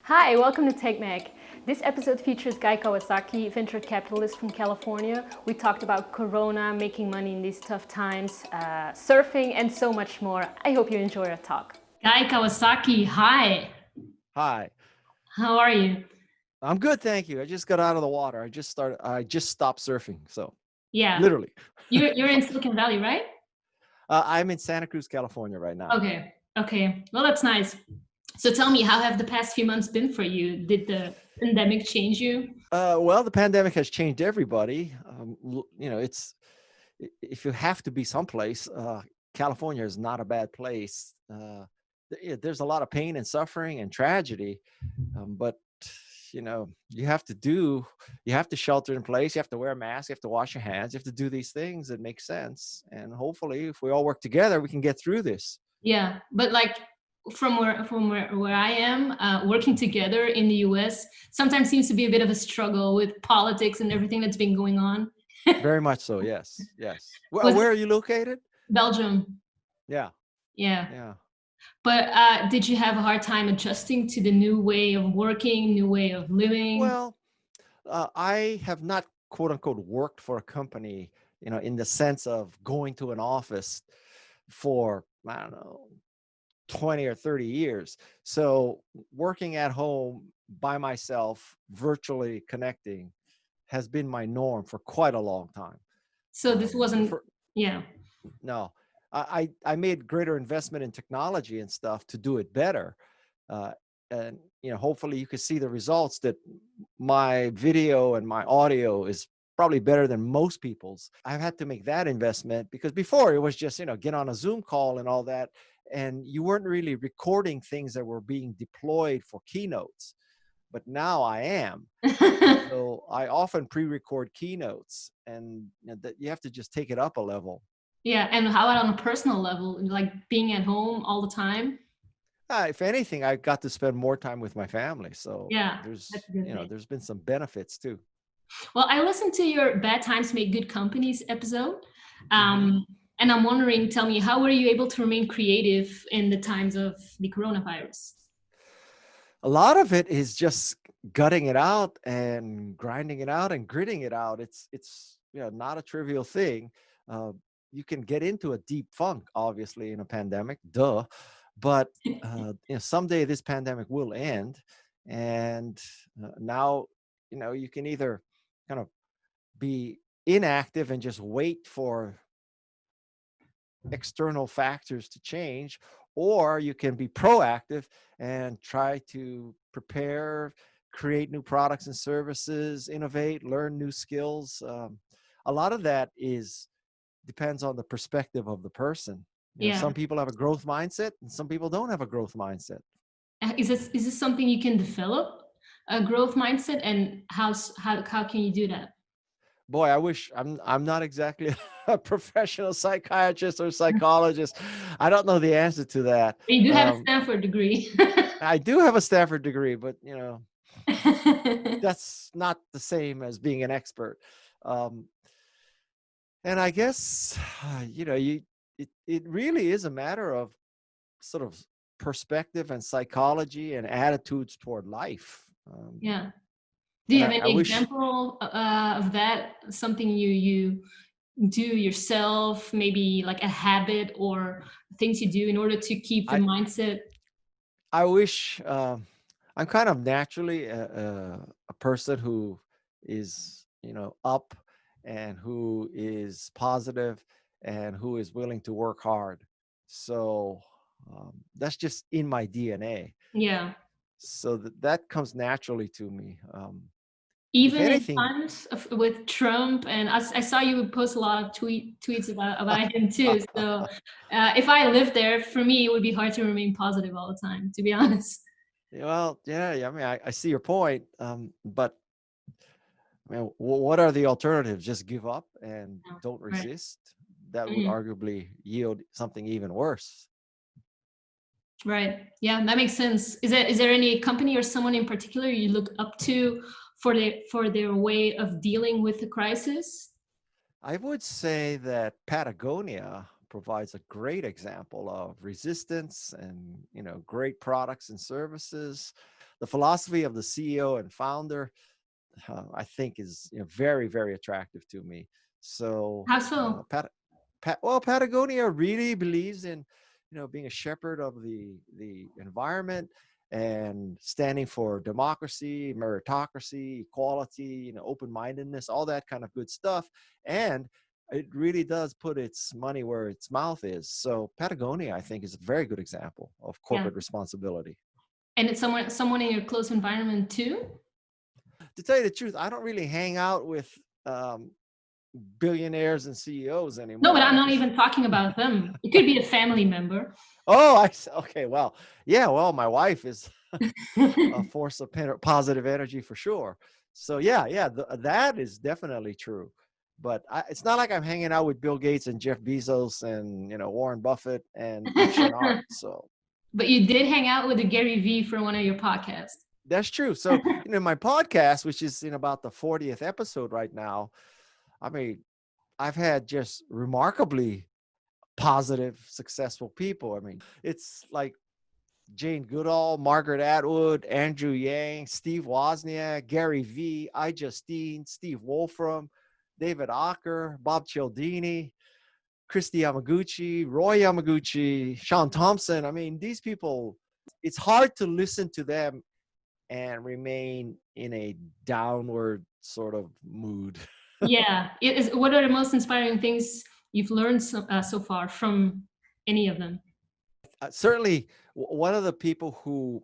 Hi, welcome to Techmag. This episode features Guy Kawasaki, venture capitalist from California. We talked about Corona, making money in these tough times, surfing, and so much more. I hope you enjoy our talk. Guy Kawasaki, hi. Hi, How are you? I'm good, thank you. I just got out of the water. I just stopped surfing. So Yeah, literally, you're in Silicon Valley, right? I'm in Santa Cruz, California right now. Okay. Well, that's nice. So tell me, how have the past few months been for you? Did the pandemic change you? Well, the pandemic has changed everybody. If you have to be someplace, California is not a bad place. There's a lot of pain and suffering and tragedy, but you have to shelter in place. You have to wear a mask. You have to wash your hands. You have to do these things that make sense. And hopefully, if we all work together, we can get through this. Yeah, but like from where I am, working together in the US sometimes seems to be a bit of a struggle with politics and everything that's been going on. Very much so. Yes. Yes. Well, Was it where are you located? Belgium? Yeah. Yeah. Yeah. But did you have a hard time adjusting to the new way of working, new way of living? Well, I have not quote unquote worked for a company, in the sense of going to an office for, I don't know, 20 or 30 years. So working at home by myself, virtually connecting, has been my norm for quite a long time. So this The wasn't, fir- yeah, no, I made greater investment in technology and stuff to do it better. Uh, and hopefully you can see the results that my video and my audio is probably better than most people's. I've had to make that investment because before it was just, get on a Zoom call and all that. And you weren't really recording things that were being deployed for keynotes. But now I am. So I often pre-record keynotes, and that you have to just take it up a level. yeah. And how about on a personal level, like being at home all the time? If anything, I got to spend more time with my family. So Yeah, that's a good thing. there's been some benefits too. Well, I listened to your Bad Times Make Good Companies episode. hmm And I'm wondering, tell me, how were you able to remain creative in the times of the coronavirus? A lot of it is just gutting it out and grinding it out and gritting it out. It's not a trivial thing. Uh, you can get into a deep funk, obviously, in a pandemic, duh. But someday this pandemic will end, and now you can either kind of be inactive and just wait for external factors to change, or you can be proactive and try to prepare, create new products and services, innovate, learn new skills. A lot of that is depends on the perspective of the person. Yeah. Some people have a growth mindset and some people don't have a growth mindset. Is this something you can develop, a growth mindset, and how can you do that? Boy, I wish I'm not exactly a professional psychiatrist or psychologist. I don't know the answer to that. You do have a Stanford degree. I do have a Stanford degree, but that's not the same as being an expert. Um, and I guess it really is a matter of sort of perspective and psychology and attitudes toward life. Yeah. Do you And have I any wish example of that? Something you do yourself, maybe like a habit or things you do in order to keep the I mindset? I wish I'm kind of naturally a person who is up and who is positive and who is willing to work hard. So that's just in my DNA. Yeah. So that comes naturally to me. If Even in anything, times with Trump, and I saw you post a lot of tweets about him too. So if I lived there, for me, it would be hard to remain positive all the time, to be honest. well, yeah. I mean, I see your point, but I mean, what are the alternatives? Just give up and Yeah. don't Right. resist. That would Mhm. arguably yield something even worse. Right. Yeah, that makes sense. Is there any company or someone in particular you look up to for their way of dealing with the crisis? I would say that Patagonia provides a great example of resistance and great products and services. the philosophy of the CEO and founder, I think is very, very attractive to me. So How so? Patagonia really believes in being a shepherd of the environment and standing for democracy, meritocracy, equality, open-mindedness, all that kind of good stuff. And it really does put its money where its mouth is. So Patagonia, I think, is a very good example of corporate responsibility. And it's someone in your close environment too? To tell you the truth, I don't really hang out with billionaires and CEOs anymore. No, but I'm not even talking about them. It could be a family member. Oh, okay. Well, yeah. Well, my wife is a force of positive energy for sure. So yeah, that is definitely true. But it's not like I'm hanging out with Bill Gates and Jeff Bezos and Warren Buffett and Eve Chenard. So. But you did hang out with the Gary V for one of your podcasts. That's true. So my podcast, which is in about the 40th episode right now, I mean, I've had just remarkably positive, successful people. I mean, it's like Jane Goodall, Margaret Atwood, Andrew Yang, Steve Wozniak, Gary V, Justine, Steve Wolfram, David Ocker, Bob Cialdini, Christy Yamaguchi, Roy Yamaguchi, Sean Thompson. I mean, these people, it's hard to listen to them and remain in a downward sort of mood. Yeah. What are the most inspiring things you've learned so far from any of them? Certainly, one of the people who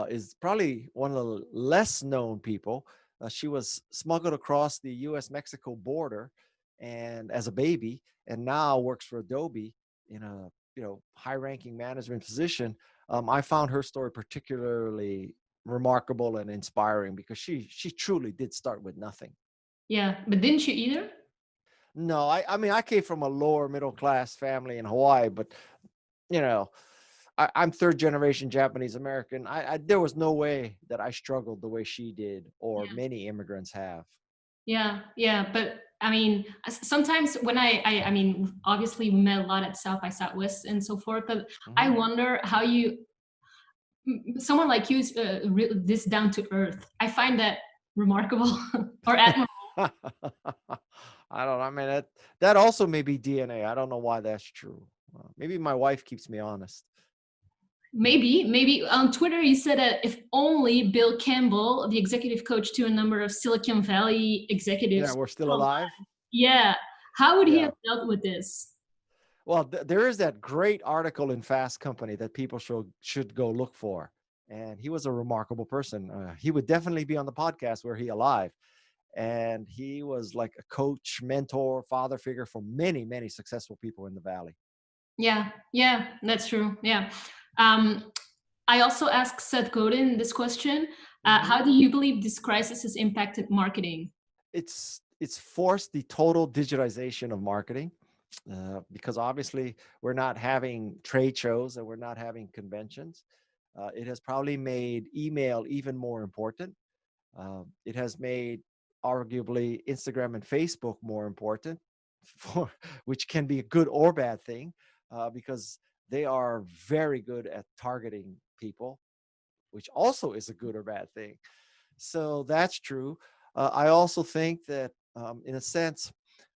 is probably one of the less known people, she was smuggled across the U.S.-Mexico border and as a baby, and now works for Adobe in a high-ranking management position. I found her story particularly remarkable and inspiring because she truly did start with nothing. Yeah, but didn't you either? No, I mean, I came from a lower middle class family in Hawaii, but I'm third generation Japanese American. There was no way that I struggled the way she did, or many immigrants have. Yeah, but I mean, sometimes when I mean, obviously we met a lot at South by Southwest and so forth, but I wonder how someone like you is this down to earth. I find that remarkable or admirable. I don't know. I mean, that also may be DNA. I don't know why that's true. Maybe my wife keeps me honest. Maybe on Twitter you said that if only Bill Campbell, the executive coach to a number of Silicon Valley executives, we're still alive. Yeah, how would he have dealt with this? Well, there is that great article in Fast Company that people should go look for, and he was a remarkable person. He would definitely be on the podcast were he alive, and he was like a coach, mentor, father figure for many, many successful people in the Valley. Yeah, that's true. Yeah. I also asked Seth Godin this question. How do you believe this crisis has impacted marketing? It's forced the total digitization of marketing because obviously we're not having trade shows and we're not having conventions. It has probably made email even more important. It has made arguably Instagram and Facebook more important, which can be a good or bad thing because they are very good at targeting people, which also is a good or bad thing. So that's true. I also think that in a sense,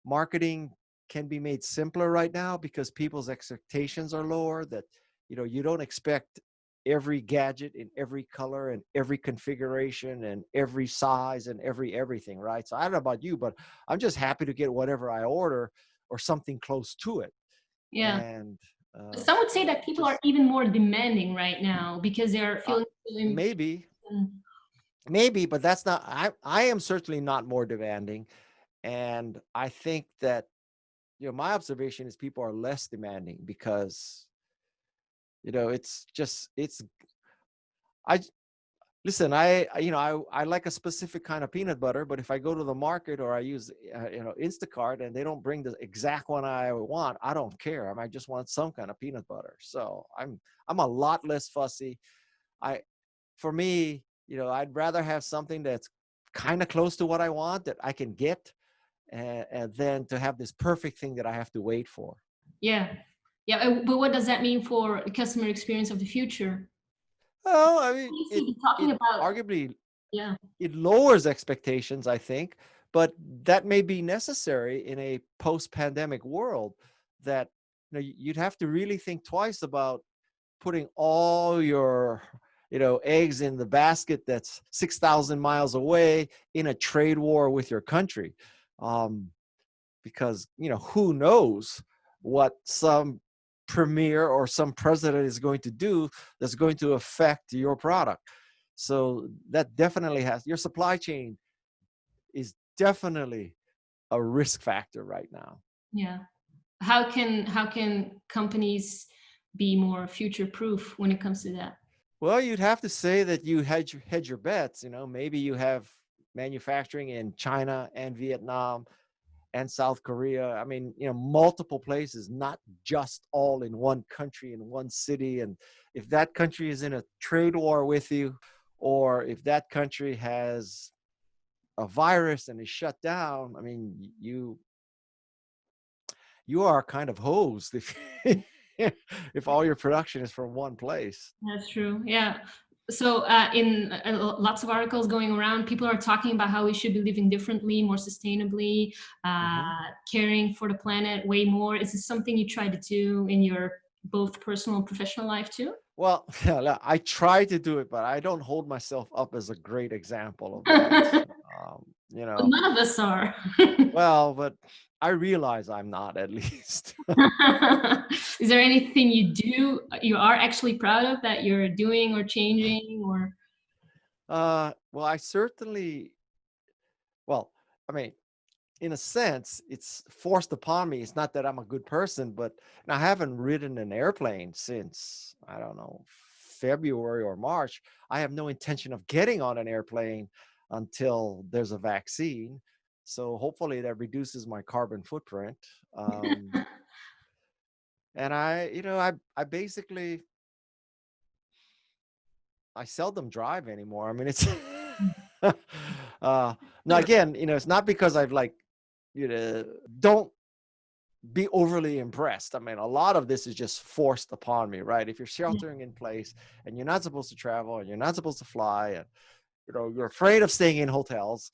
marketing can be made simpler right now because people's expectations are lower, that you don't expect every gadget in every color and every configuration and every size and everything, right? So I don't know about you, but I'm just happy to get whatever I order or something close to it. Yeah. And some would say that people are even more demanding right now because they're feeling maybe, but that's not, I am certainly not more demanding. And I think that, my observation is people are less demanding because, I like a specific kind of peanut butter, but if I go to the market or I use, Instacart and they don't bring the exact one I want, I don't care. I might just want some kind of peanut butter. So I'm a lot less fussy. For me, I'd rather have something that's kind of close to what I want that I can get and then to have this perfect thing that I have to wait for. Yeah. But what does that mean for the customer experience of the future? Well, I mean, You it see, talking it about, arguably yeah, it lowers expectations, I think, but that may be necessary in a post-pandemic world. That you'd have to really think twice about putting all your eggs in the basket that's 6,000 miles away in a trade war with your country, um, because who knows what some premier or some president is going to do that's going to affect your product. So that definitely has your supply chain is definitely a risk factor right now. yeah. How can companies be more future proof when it comes to that? Well, you'd have to say that you hedge your bets. Maybe you have manufacturing in China and Vietnam and South Korea. I mean, multiple places, not just all in one country, in one city. And if that country is in a trade war with you, or if that country has a virus and is shut down, I mean, you are kind of hosed if if all your production is from one place. That's true. Yeah. So in lots of articles going around, people are talking about how we should be living differently, more sustainably, uh, Hmm. caring for the planet way more. Is this something you try to do in your both personal and professional life too? Well, yeah, I try to do it, but I don't hold myself up as a great example of that. But Um, you know, none of us are. well, but I realize I'm not, at least. Is there anything you are actually proud of that you're doing or changing or? Well, I certainly, well, I mean, in a sense, it's forced upon me. It's not that I'm a good person, but I haven't ridden an airplane since, I don't know, February or March. I have no intention of getting on an airplane until there's a vaccine. So hopefully that reduces my carbon footprint. And I basically, I seldom drive anymore. I mean, it's now again, it's not because I've like, don't be overly impressed. I mean, a lot of this is just forced upon me, right? If you're sheltering in place and you're not supposed to travel and you're not supposed to fly, and you're afraid of staying in hotels,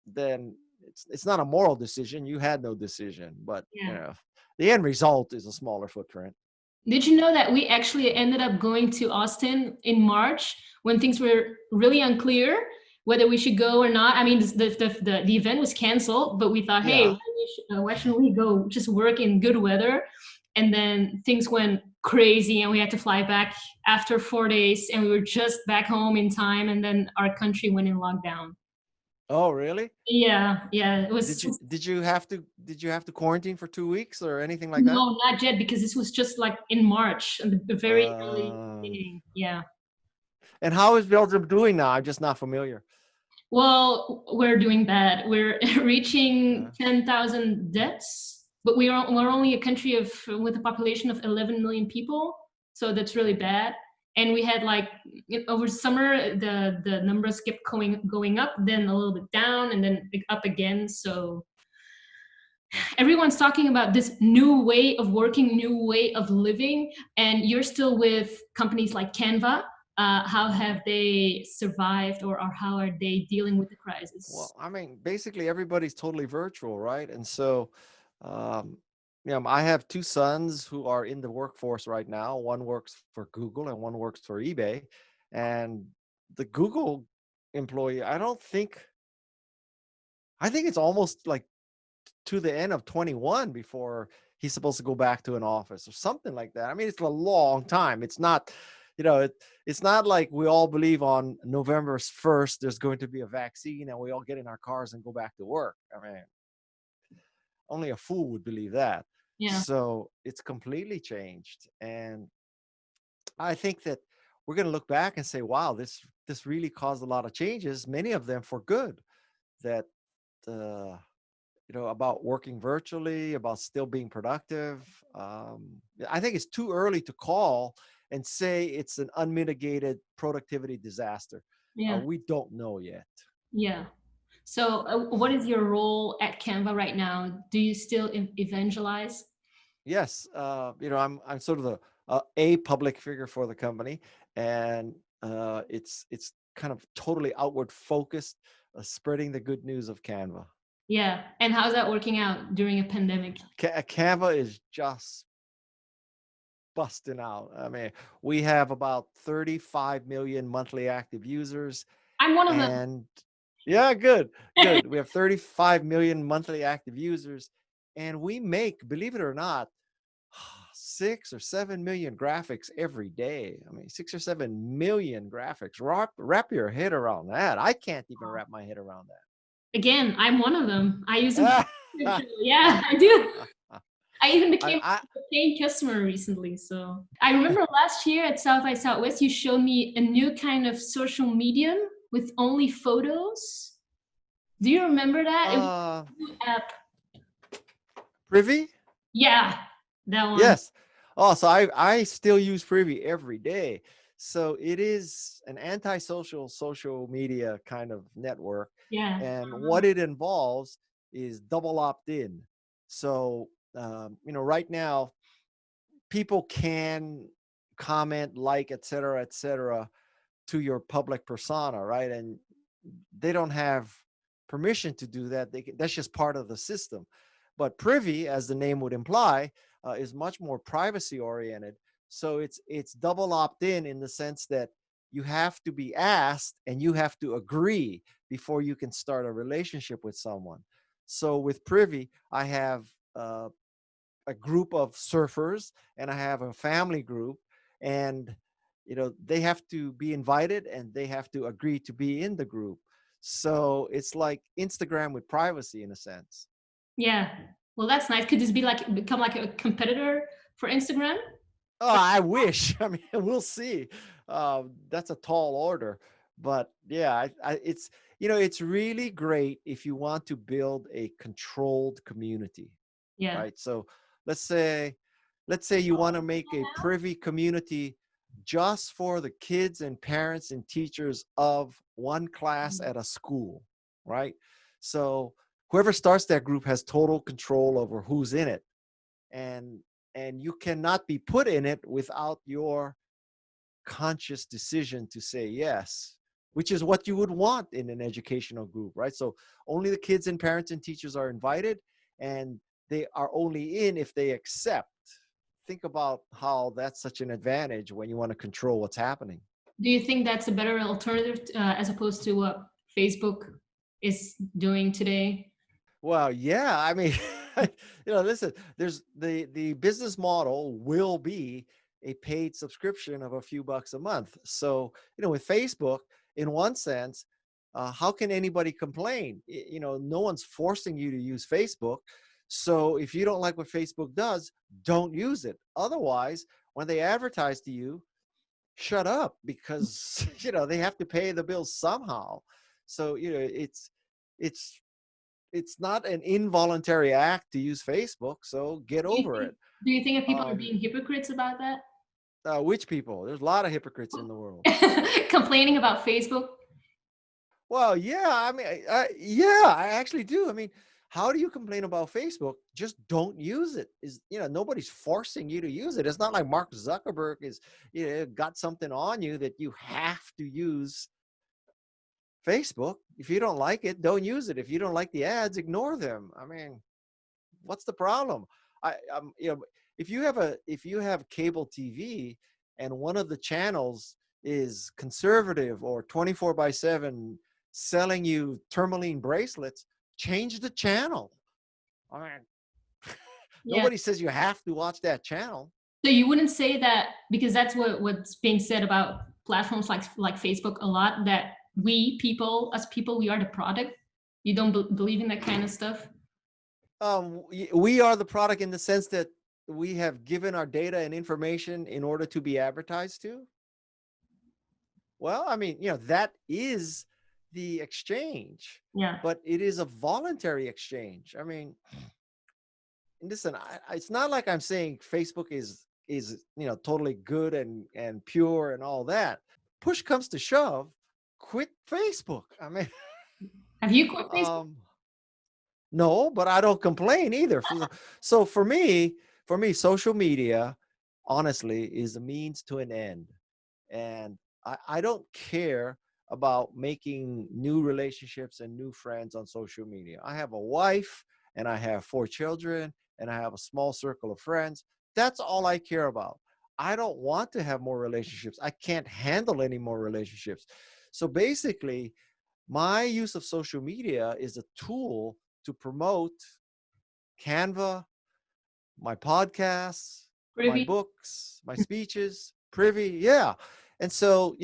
then it's not a moral decision. You had no decision, but Yeah. the end result is a smaller footprint. Did you know that we actually ended up going to Austin in March when things were really unclear whether we should go or not? I mean, the event was canceled, but we thought, hey, Yeah. why shouldn't we go just work in good weather? And then things went crazy and we had to fly back after 4 days and we were just back home in time. And then our country went in lockdown. Oh, really? Yeah, yeah. It Did was you did you have to quarantine for 2 weeks or anything like that? no, not yet, because this was just like in March, and the very early Um, beginning. Yeah. and how is Belgium doing now? I'm just not familiar. Well, we're doing bad. We're reaching Uh, 10,000 deaths, but we're only a country of with a population of 11 million people, so that's really bad. And we had like over summer, the numbers kept going up, then a little bit down, and then up again. So everyone's talking about this new way of working, new way of living, and you're still with companies like Canva. How have they survived, or how are they dealing with the crisis? well, I mean, basically everybody's totally virtual, right? And so, um, I have two sons who are in the workforce right now. One works for Google and one works for eBay. And the Google employee, I think it's almost like to the end of 21 before he's supposed to go back to an office or something like that. I mean, it's a long time. It's not, it's not like we all believe on November 1st there's going to be a vaccine and we all get in our cars and go back to work. I mean, only a fool would believe that. Yeah, So it's completely changed. And I think that we're going to look back and say, wow, this really caused a lot of changes, many of them for good. That uh, about working virtually, about still being productive. I think it's too early to call and say it's an unmitigated productivity disaster. yeah, We don't know yet. yeah. So, what is your role at Canva right now? Do you still evangelize? Yes, I'm sort of a public figure for the company, and it's kind of totally outward focused, spreading the good news of Canva. Yeah. And how's that working out during a pandemic? Canva is just busting out. I mean, we have about 35 million monthly active users. I'm one of them. And yeah, good. We have 35 million monthly active users, and we make, believe it or not, 6 or 7 million graphics every day. I mean, 6 or 7 million graphics. Wrap your head around that. I can't even wrap my head around that. Again, I'm one of them. I use them. Yeah, I do. I even became a paying customer recently. So I remember last year at South by Southwest, you showed me a new kind of social medium with only photos. Do you remember that? It was a new app. Privy? Yeah, that one. Yes. Oh, so I still use Privy every day. So it is an anti-social social media kind of network. Yeah. And what it involves is double opt-in. So, right now, people can comment, like, et cetera, to your public persona, right? And they don't have permission to do that. That's just part of the system. But Privy, as the name would imply, is much more privacy oriented. So it's double opt-in the sense that you have to be asked and you have to agree before you can start a relationship with someone. So with Privy, I have a group of surfers and I have a family group, and they have to be invited and they have to agree to be in the group. So it's like Instagram with privacy in a sense. Yeah. Well, that's nice. Could this become like a competitor for Instagram? Oh, I wish. I mean, we'll see. That's a tall order, but yeah, it's really great if you want to build a controlled community. Yeah. Right. So let's say you want to make a Privy community just for the kids and parents and teachers of one class at a school, right? So whoever starts that group has total control over who's in it, and you cannot be put in it without your conscious decision to say yes, which is what you would want in an educational group, right? So only the kids and parents and teachers are invited, and they are only in if they accept. Think about how that's such an advantage when you want to control what's happening. Do you think that's a better alternative as opposed to what Facebook is doing today? Well, yeah. I mean, listen, there's the business model will be a paid subscription of a few bucks a month. So, with Facebook, in one sense, how can anybody complain? No one's forcing you to use Facebook. So if you don't like what Facebook does, don't use it. Otherwise, when they advertise to you, shut up, because they have to pay the bills somehow. So it's not an involuntary act to use Facebook. So get over it. Do you think that people are being hypocrites about that? Which people? There's a lot of hypocrites in the world. Complaining about Facebook? Well, yeah. I mean, yeah, I actually do. I mean, how do you complain about Facebook? Just don't use it. Nobody's forcing you to use it. It's not like Mark Zuckerberg is, got something on you that you have to use Facebook. If you don't like it, don't use it. If you don't like the ads, ignore them. I mean, what's the problem? If you have cable TV and one of the channels is conservative or 24/7 selling you tourmaline bracelets, change the channel. I mean, nobody says you have to watch that channel. So you wouldn't say that, because that's what's being said about platforms like Facebook a lot, that we are the product. You don't believe in that kind of stuff? We are the product in the sense that we have given our data and information in order to be advertised to. Well, I mean, that is the exchange. Yeah. But it is a voluntary exchange. I mean, listen, it's not like I'm saying Facebook is totally good and pure and all that. Push comes to shove, quit Facebook. I mean, have you quit Facebook? No, but I don't complain either. So for me, social media, honestly, is a means to an end. And I don't care about making new relationships and new friends on social media. I have a wife and I have 4 children and I have a small circle of friends. That's all I care about. I don't want to have more relationships. I can't handle any more relationships. So basically, my use of social media is a tool to promote Canva, my podcasts, my Privy. books, my speeches, Privy. Yeah. And so,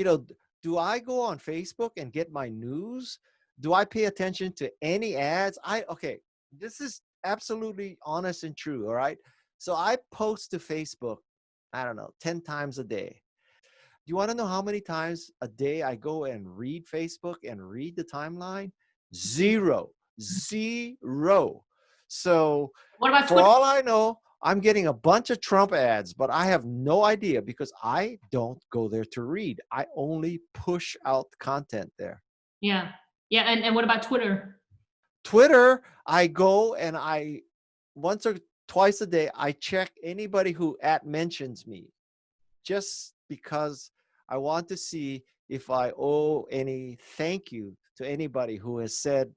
do I go on Facebook and get my news? Do I pay attention to any ads? Okay, this is absolutely honest and true. All right. So I post to Facebook, I don't know, 10 times a day. Do you want to know how many times a day I go and read Facebook and read the timeline? Zero. Zero. So What about for Twitter? all I know, I'm getting a bunch of Trump ads, but I have no idea because I don't go there to read. I only push out content there. Yeah. Yeah. And what about Twitter? Twitter, I go and once or twice a day, I check anybody who mentions me, just because I want to see if I owe any thank you to anybody who has said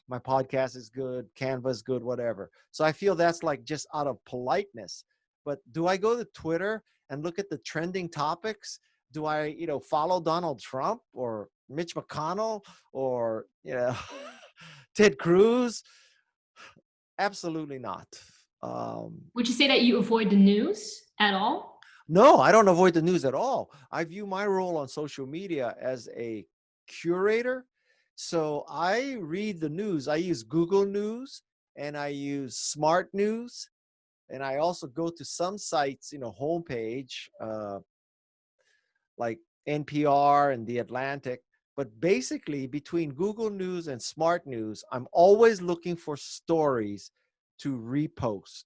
my podcast is good, Canva is good, whatever. So I feel that's like just out of politeness. But do I go to Twitter and look at the trending topics? Do I, follow Donald Trump or Mitch McConnell or, Ted Cruz? Absolutely not. Would you say that you avoid the news at all? No, I don't avoid the news at all. I view my role on social media as a curator. So I read the news. I use Google News and I use Smart News. And I also go to some sites, homepage, like NPR and The Atlantic. But basically, between Google News and Smart News, I'm always looking for stories to repost.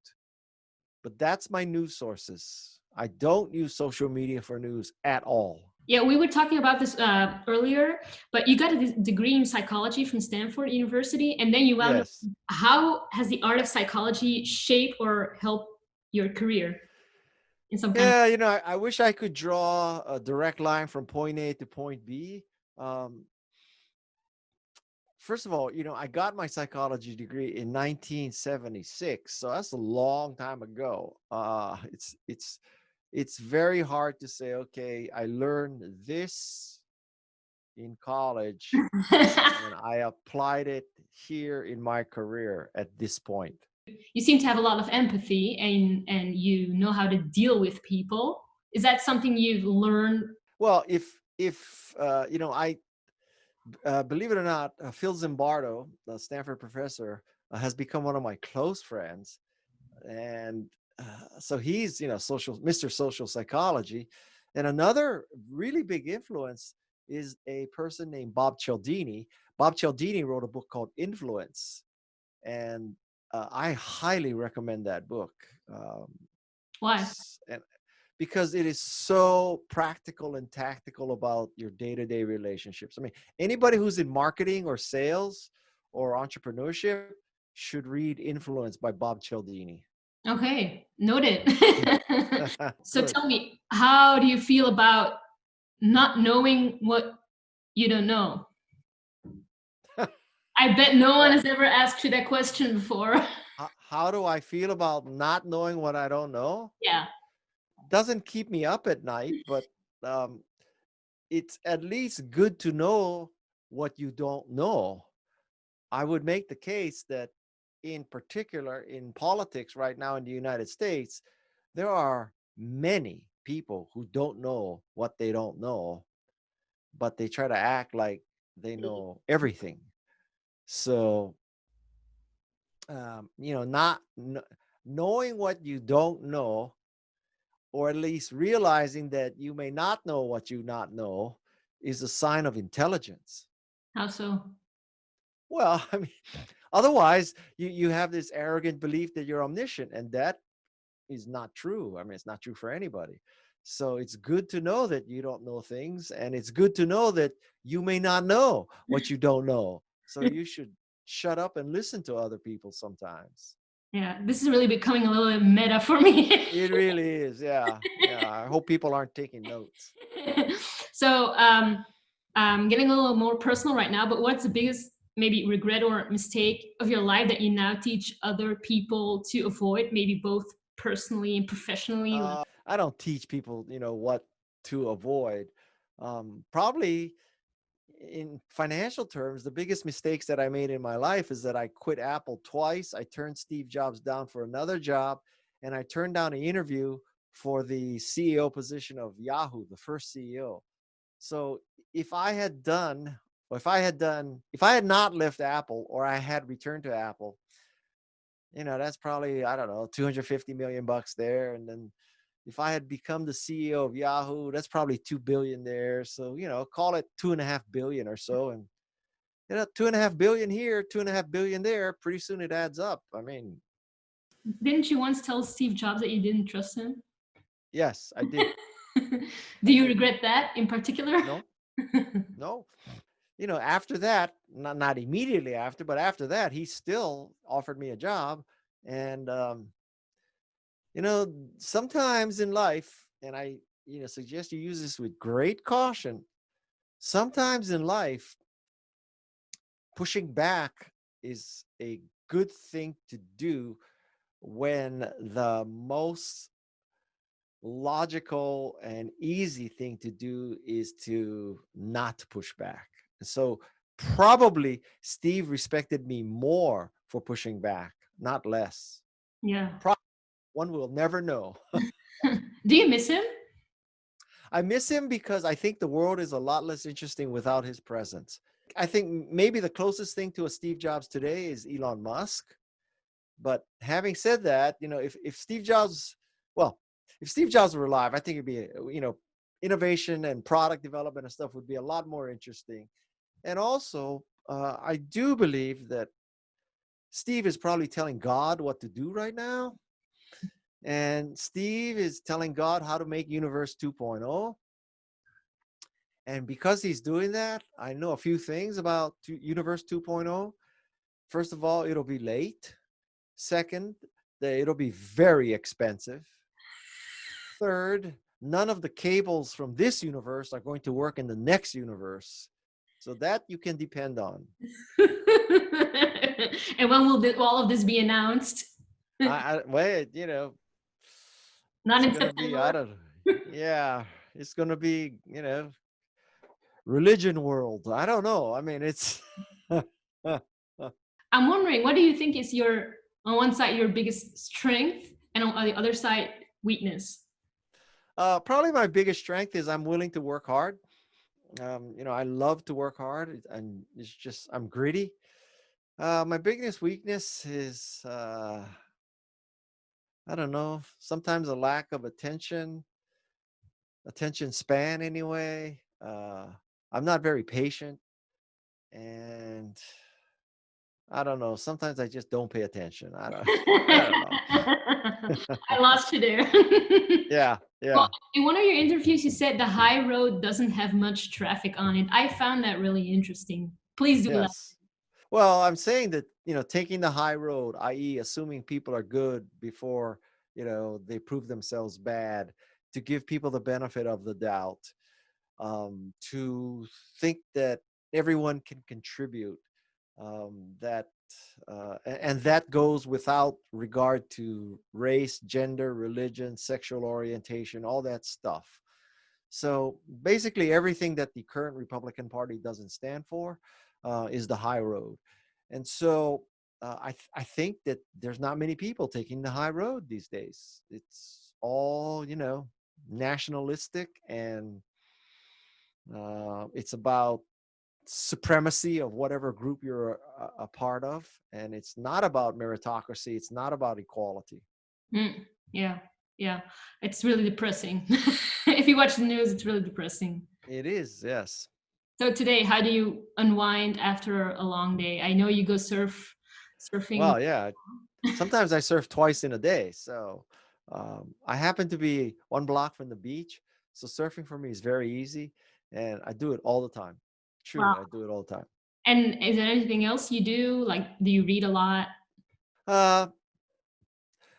But that's my news sources. I don't use social media for news at all. Yeah, we were talking about this earlier, but you got a degree in psychology from Stanford University, and then you wound up. Yes. How has the art of psychology shaped or helped your career in some kind of? Yeah, I wish I could draw a direct line from point A to point B. Um, First of all, I got my psychology degree in 1976, so that's a long time ago. It's very hard to say, okay, I learned this in college and I applied it here in my career at this point. You seem to have a lot of empathy, and you know how to deal with people. Is that something you've learned? Well, if I believe it or not, Phil Zimbardo, the Stanford professor, has become one of my close friends, and so he's Mr. Social Psychology, and another really big influence is a person named Bob Cialdini. Bob Cialdini wrote a book called Influence, and I highly recommend that book. Why? And because it is so practical and tactical about your day-to-day relationships. I mean, anybody who's in marketing or sales or entrepreneurship should read Influence by Bob Cialdini. Okay, noted. So Good. tell me, how do you feel about not knowing what you don't know? I bet no one Well, has ever asked you that question before. how do I feel about not knowing what I don't know? Yeah. Doesn't keep me up at night, but um, it's at least good to know what you don't know. I would make the case that, in particular, in politics right now in the United States, there are many people who don't know what they don't know, but they try to act like they know everything. So, not knowing what you don't know, or at least realizing that you may not know what you not know, is a sign of intelligence. How so? Well, I mean, otherwise you have this arrogant belief that you're omniscient, and that is not true. I mean, it's not true for anybody. So it's good to know that you don't know things, and it's good to know that you may not know what you don't know. So you should shut up and listen to other people sometimes. Yeah, this is really becoming a little bit meta for me. It really is. Yeah. Yeah. I hope people aren't taking notes. So, getting a little more personal right now, but what's the biggest maybe regret or mistake of your life that you now teach other people to avoid, maybe both personally and professionally? I don't teach people, what to avoid. Probably in financial terms, the biggest mistakes that I made in my life is that I quit Apple twice. I turned Steve Jobs down for another job, and I turned down an interview for the CEO position of Yahoo, the first CEO. So if I had done, or if I had not left Apple or I had returned to Apple, that's probably, I don't know, 250 million bucks there. And then if I had become the CEO of Yahoo, that's probably 2 billion there. So, call it 2.5 billion or so. And, 2.5 billion here, 2.5 billion there. Pretty soon it adds up. I mean, Didn't you once tell Steve Jobs that you didn't trust him? yes, I did. Do you regret that in particular? No, no. After that, not immediately after, but after that, he still offered me a job. And, sometimes in life, and I, suggest you use this with great caution. Sometimes in life, pushing back is a good thing to do when the most logical and easy thing to do is to not push back. So probably Steve respected me more for pushing back, not less. Yeah. One will never know. Do you miss him? I miss him because I think the world is a lot less interesting without his presence. I think maybe the closest thing to a Steve Jobs today is Elon Musk. But having said that, if Steve Jobs, well, if Steve Jobs were alive, I think it'd be, innovation and product development and stuff would be a lot more interesting. And also, I do believe that Steve is probably telling God what to do right now. And Steve is telling God how to make Universe 2.0. And because he's doing that, I know a few things about Universe 2.0. First of all, it'll be late. Second, it'll be very expensive. Third, none of the cables from this universe are going to work in the next universe. So that you can depend on. And when will all of this be announced? Wait, Not in it's going to be, I September. don't, yeah, it's going to be, religion world. I don't know. I mean, it's, I'm wondering, what do you think is on one side, your biggest strength, and on the other side, weakness? probably my biggest strength is I'm willing to work hard. I love to work hard, and it's just, I'm gritty. My biggest weakness is, I don't know, sometimes a lack of attention span anyway. I'm not very patient, and I don't know. Sometimes I just don't pay attention. I don't know. I lost you there. Yeah, Well, yeah. in one of your interviews, you said the high road doesn't have much traffic on it. I found that really interesting. Please do that. Yes. Well, I'm saying that, taking the high road, i.e., assuming people are good before, they prove themselves bad, to give people the benefit of the doubt, to think that everyone can contribute, and that goes without regard to race, gender, religion, sexual orientation, all that stuff. So basically, everything that the current Republican Party doesn't stand for is the high road. And so I think that there's not many people taking the high road these days. It's all, nationalistic, and it's about supremacy of whatever group you're a part of. And it's not about meritocracy. It's not about equality. Yeah, yeah. It's really depressing. If you watch the news, it's really depressing. It is, yes. So today, how do you unwind after a long day? I know you go surfing. Well, yeah. Sometimes I surf twice in a day. So I happen to be 1 block from the beach. So surfing for me is very easy. And I do it all the time. Wow. Truly, I do it all the time. And is there anything else you do? Like, do you read a lot? Uh,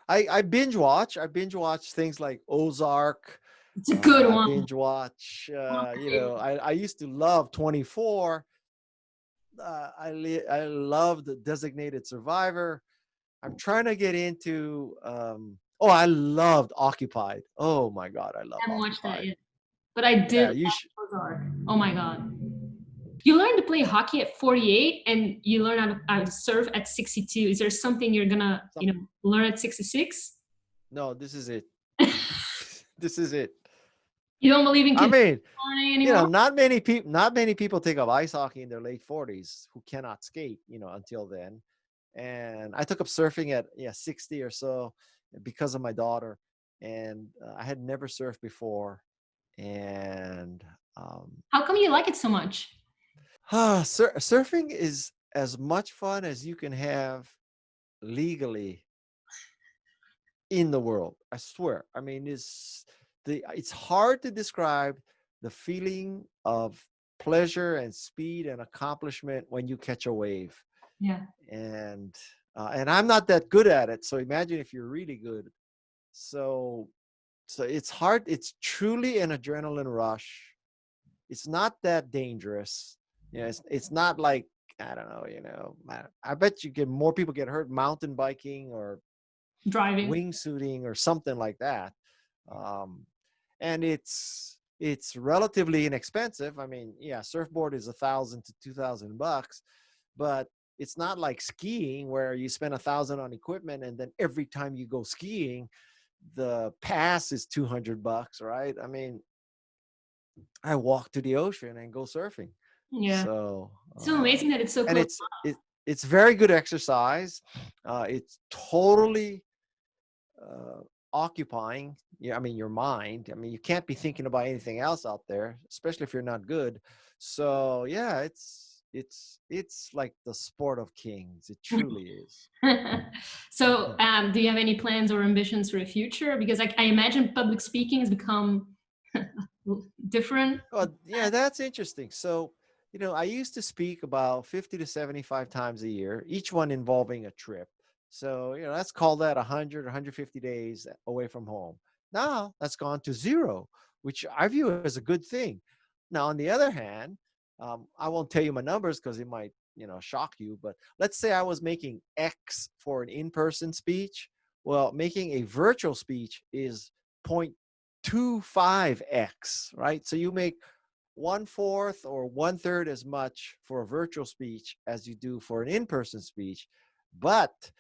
I binge watch. I binge watch things like Ozark. It's a good I one. binge watch. One of my You know, favorites. I used to love 24. I love the Designated Survivor. I'm trying to get into. Oh, I loved Occupied. Oh my God, I I loved haven't watched that Occupied. yet, but I did Yeah, love you should. Ozark. Oh my god. You learn to play hockey at 48 and you learn how to surf at 62. Is there something you're gonna, Some, learn at 66? no, this is it. This is it. You don't believe in I kids mean, learning you know, anymore? not many people take up ice hockey in their late 40s who cannot skate, you know, until then. And I took up surfing at 60 or so because of my daughter. And I had never surfed before. And How come you like it so much? surfing is as much fun as you can have legally in the world. I swear. I mean, it's hard to describe the feeling of pleasure and speed and accomplishment when you catch a wave. Yeah. And I'm not that good at it. So imagine if you're really good. So it's hard. It's truly an adrenaline rush. It's not that dangerous. You know, it's not like, I don't know, you know, I bet you get more people get hurt mountain biking or Driving. wingsuiting or something like that. Um, and it's relatively inexpensive. I mean, yeah, surfboard is $1,000 to $2,000, but it's not like skiing where you spend $1,000 on equipment and then every time you go skiing, the pass is $200, right? I mean, I walk to the ocean and go surfing. Yeah. So, It's so amazing that it's so and close. it's very good exercise. It's totally occupying. Yeah, I mean your mind. I mean you can't be thinking about anything else out there, especially if you're not good. So yeah, it's like the sport of kings. It truly is. So, do you have any plans or ambitions for the future? Because I imagine public speaking has become different. Oh, yeah, that's interesting. So, you know, I used to speak about 50 to 75 times a year, each one involving a trip. So, you know, let's call that 100, 150 days away from home. Now that's gone to zero, which I view as a good thing. Now, on the other hand, I won't tell you my numbers because it might, you know, shock you. But let's say I was making X for an in-person speech. Well, making a virtual speech is 0.25x, right? So you make 1/4 or 1/3 as much for a virtual speech as you do for an in-person speech. But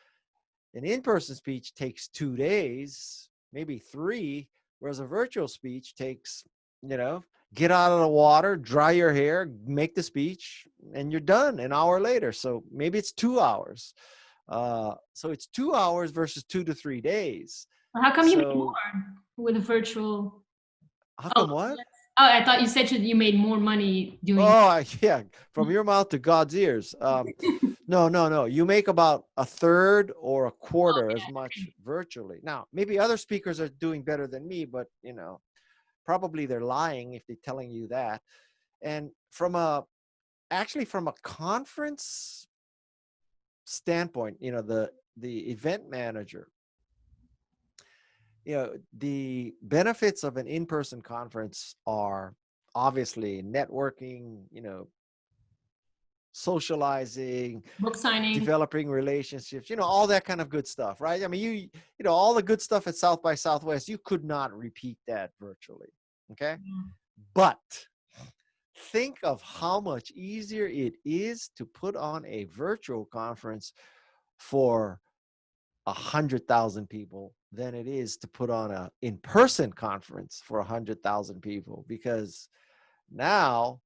an in-person speech takes 2 days, maybe 3, whereas a virtual speech takes, you know, get out of the water, dry your hair, make the speech, and you're done an hour later. So maybe it's 2 hours. So it's 2 hours versus 2 to 3 days. How come you made more So with a virtual? how Oh, come what? oh, I thought you said you made more money doing. Oh, yeah, from your mouth to God's ears. No. You make about a third or a quarter as much virtually. Now, maybe other speakers are doing better than me, but you know, probably they're lying if they're telling you that. And from a conference standpoint, you know, the event manager, you know, the benefits of an in-person conference are obviously networking, you know, socializing, Book signing. developing relationships, you know, all that kind of good stuff, right? I mean, you know, all the good stuff at South by Southwest, you could not repeat that virtually. Okay. But think of how much easier it is to put on a virtual conference for 100,000 people than it is to put on a in-person conference for 100,000 people, because now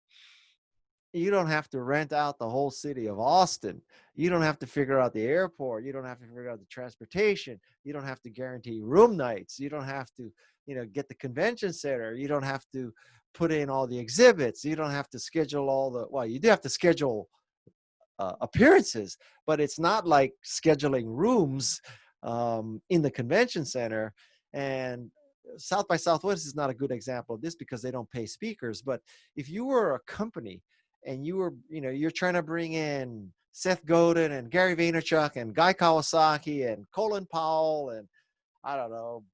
you don't have to rent out the whole city of Austin. You don't have to figure out the airport. You don't have to figure out the transportation. You don't have to guarantee room nights. You don't have to, you know, get the convention center. You don't have to put in all the exhibits. You don't have to schedule well, you do have to schedule appearances, but it's not like scheduling rooms in the convention center. And South by Southwest is not a good example of this because they don't pay speakers. But if you were a company and you were, you know, you're trying to bring in Seth Godin and Gary Vaynerchuk and Guy Kawasaki and Colin Powell and I don't know,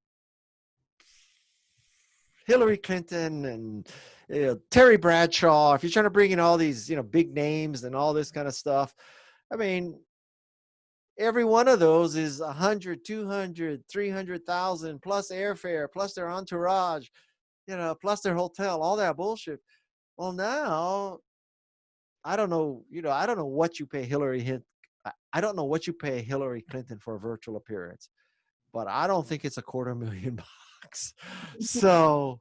Hillary Clinton and Terry Bradshaw, if you're trying to bring in all these, big names and all this kind of stuff, I mean, every one of those is 100, 200, 300,000 plus airfare, plus their entourage, plus their hotel, all that bullshit. Well, now I don't know, I don't know what you pay I don't know what you pay Hillary Clinton for a virtual appearance, but I don't think it's $250,000. So,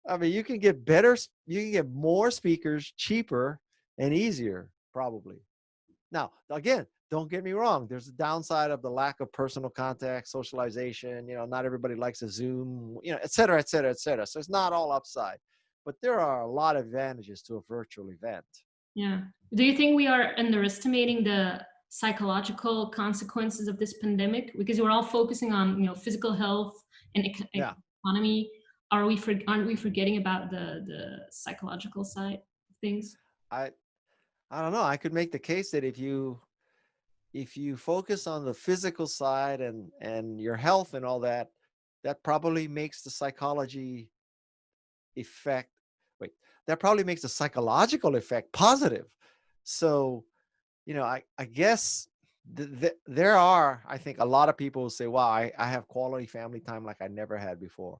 I mean, you can get more speakers cheaper and easier, probably. Now, again, don't get me wrong. There's a downside of the lack of personal contact, socialization. Not everybody likes a Zoom, et cetera, et cetera, et cetera. So it's not all upside, but there are a lot of advantages to a virtual event. Yeah. Do you think we are underestimating the psychological consequences of this pandemic? Because we're all focusing on, physical health and economy. Aren't we forgetting about the psychological side of things? I don't know. I could make the case that if you focus on the physical side and your health and all that, that probably makes the psychology effect. That probably makes the psychological effect positive. So, I guess there are, I think, a lot of people who say, wow, I have quality family time like I never had before.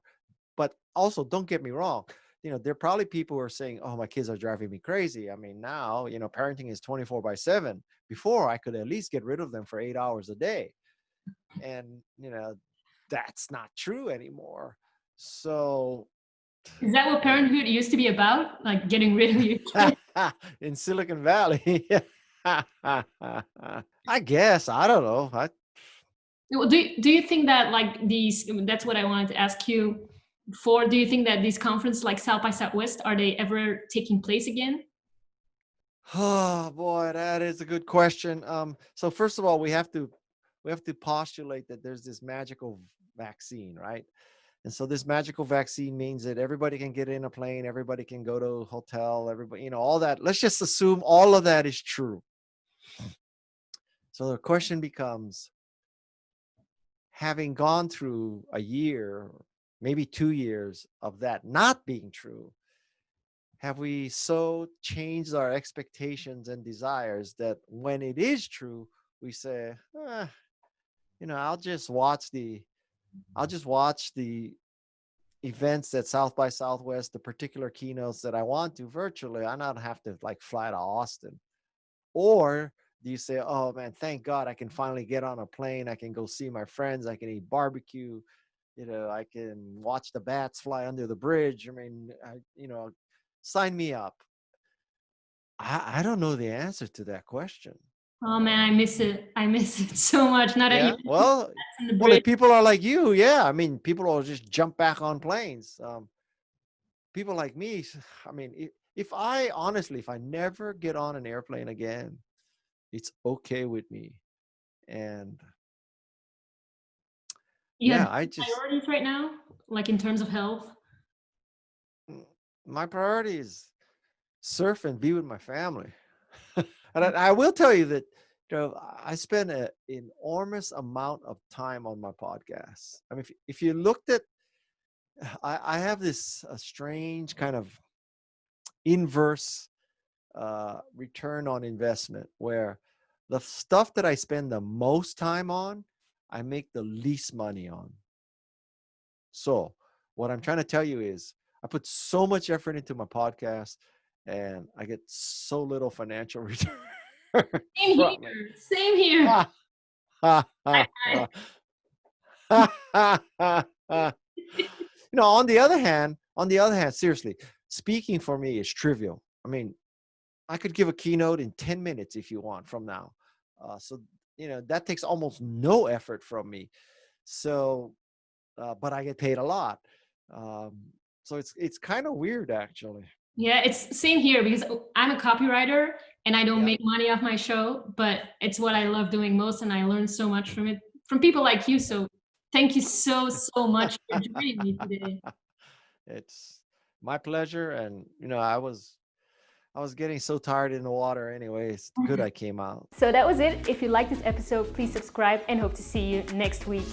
But also, don't get me wrong. There are probably people who are saying, oh, my kids are driving me crazy. I mean, now, parenting is 24/7. Before, I could at least get rid of them for 8 hours a day. And, that's not true anymore. So, is that what parenthood used to be about? Like getting rid of your kids? In Silicon Valley. I guess. I don't know. Well, do you think that like that's what I wanted to ask you for. Do you think that these conferences like South by Southwest, are they ever taking place again? Oh boy, that is a good question. So first of all, we have to postulate that there's this magical vaccine, right? And so this magical vaccine means that everybody can get in a plane, everybody can go to a hotel, everybody, all that. Let's just assume all of that is true. So the question becomes, having gone through a year, maybe 2 years of that not being true, have we so changed our expectations and desires that when it is true, we say, I'll just watch the events at South by Southwest, the particular keynotes that I want to virtually. I don't have to like fly to Austin. Or do you say, oh man, thank God I can finally get on a plane. I can go see my friends. I can eat barbecue. I can watch the bats fly under the bridge. I mean, sign me up. I don't know the answer to that question. Oh man, I miss it. I miss it so much. Not yeah. Well, if people are like you, yeah. I mean, people will just jump back on planes. People like me, I mean, if I never get on an airplane again, it's okay with me. And I just priorities right now, like in terms of health. My priority is surf and be with my family. And I will tell you that I spend an enormous amount of time on my podcast. I mean, if you looked at, I have this strange kind of inverse return on investment where the stuff that I spend the most time on, I make the least money on. So what I'm trying to tell you is I put so much effort into my podcast and I get so little financial return. Same here. On the other hand, seriously, speaking for me is trivial. I mean, I could give a keynote in 10 minutes if you want from now. So, that takes almost no effort from me. So, but I get paid a lot. So it's kind of weird, actually. Yeah, it's same here because I'm a copywriter and I don't make money off my show, but it's what I love doing most, and I learned so much from it from people like you. So thank you so much for joining me today. It's my pleasure, and I was getting so tired in the water anyway. It's good I came out. So that was it. If you like this episode, please subscribe and hope to see you next week.